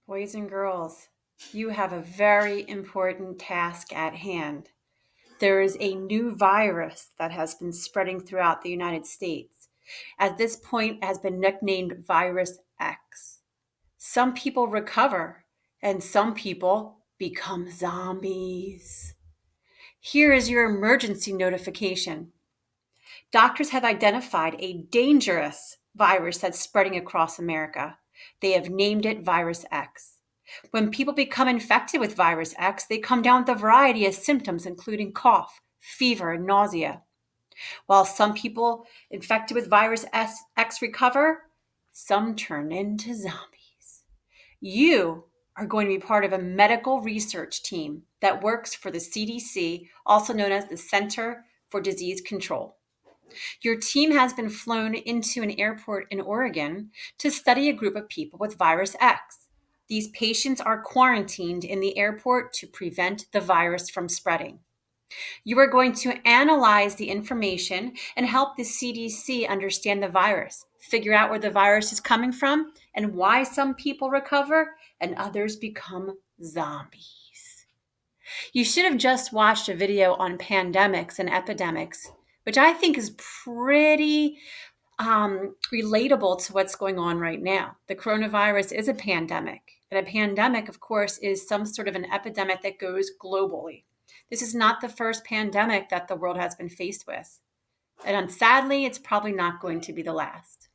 Boys and girls, you have a very important task at hand. There is a new virus that has been spreading throughout the United States. At this point, it has been nicknamed Virus X. Some people recover, and some people become zombies. Here is your emergency notification. Doctors have identified a dangerous virus that's spreading across America. They have named it Virus X. When people become infected with Virus X, they come down with a variety of symptoms, including cough, fever, and nausea. While some people infected with Virus X recover, some turn into zombies. You are going to be part of a medical research team that works for the CDC, also known as the Center for Disease Control. Your team has been flown into an airport in Oregon to study a group of people with Virus X. These patients are quarantined in the airport to prevent the virus from spreading. You are going to analyze the information and help the CDC understand the virus, figure out where the virus is coming from, and why some people recover and others become zombies. You should have just watched a video on pandemics and epidemics, which I think is pretty relatable to what's going on right now. The coronavirus is a pandemic, and a pandemic, of course, is some sort of an epidemic that goes globally. This is not the first pandemic that the world has been faced with. And sadly, it's probably not going to be the last.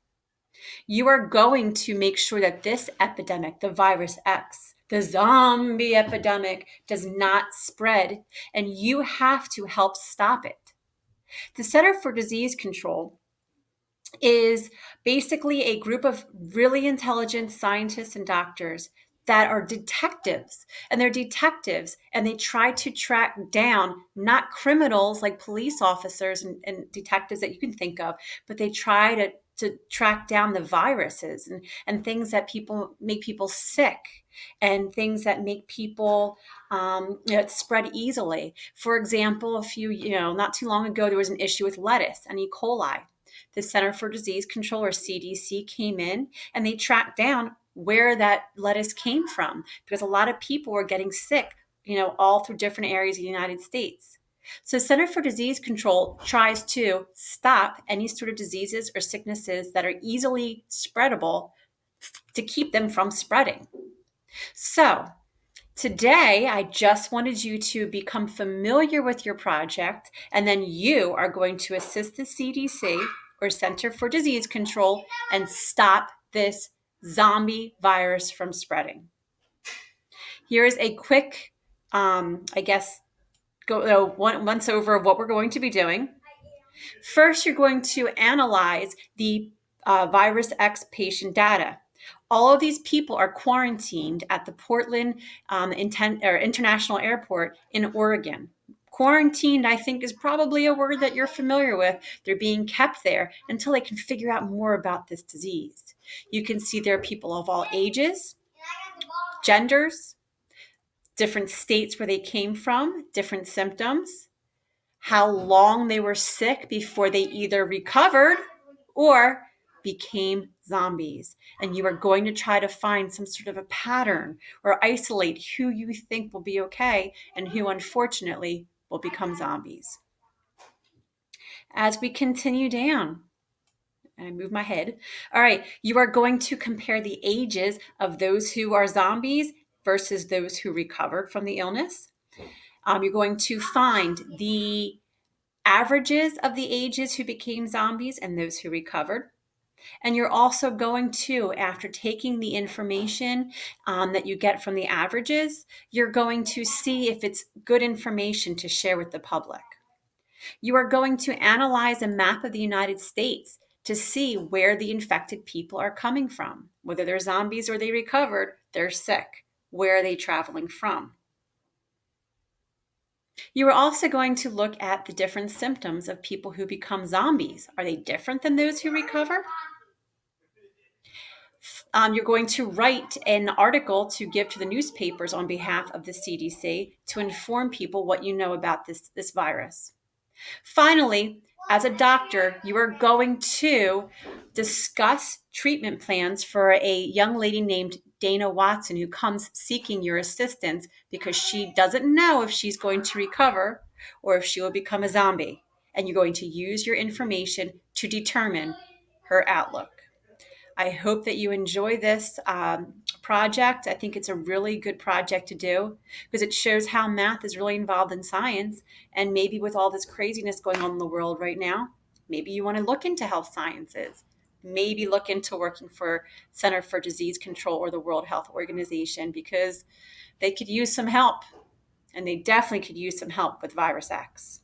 You are going to make sure that this epidemic, the virus X, the zombie epidemic, does not spread, and you have to help stop it. The Center for Disease Control is basically a group of really intelligent scientists and doctors that are detectives, and they're detectives, and they try to track down not criminals like police officers and detectives that you can think of, but they try to track down the viruses and things that make people sick and things that make people spread easily. For example, not too long ago, there was an issue with lettuce and E. coli. The Center for Disease Control, or CDC, came in and they tracked down where that lettuce came from, because a lot of people were getting sick, all through different areas of the United States. So Center for Disease Control tries to stop any sort of diseases or sicknesses that are easily spreadable to keep them from spreading. So today, I just wanted you to become familiar with your project, and then you are going to assist the CDC, or Center for Disease Control, and stop this zombie virus from spreading. Here is a quick, once over of what we're going to be doing. First, you're going to analyze the Virus X patient data. All of these people are quarantined at the Portland International Airport in Oregon. Quarantined, I think, is probably a word that you're familiar with. They're being kept there until they can figure out more about this disease. You can see there are people of all ages, genders, different states where they came from, different symptoms, how long they were sick before they either recovered or became zombies. And you are going to try to find some sort of a pattern or isolate who you think will be okay and who, unfortunately, will become zombies. As we continue down, and I move my head. All right, you are going to compare the ages of those who are zombies versus those who recovered from the illness. You're going to find the averages of the ages who became zombies and those who recovered. And you're also going to, after taking the information that you get from the averages, you're going to see if it's good information to share with the public. You are going to analyze a map of the United States to see where the infected people are coming from. Whether they're zombies or they recovered, they're sick. Where are they traveling from? You are also going to look at the different symptoms of people who become zombies. Are they different than those who recover? You're going to write an article to give to the newspapers on behalf of the CDC to inform people what you know about this virus. Finally, as a doctor, you are going to discuss treatment plans for a young lady named Dana Watson, who comes seeking your assistance because she doesn't know if she's going to recover or if she will become a zombie. And you're going to use your information to determine her outlook. I hope that you enjoy this project. I think it's a really good project to do because it shows how math is really involved in science. And maybe with all this craziness going on in the world right now, maybe you want to look into health sciences. Maybe look into working for Center for Disease Control or the World Health Organization because they could use some help. And they definitely could use some help with Virus X.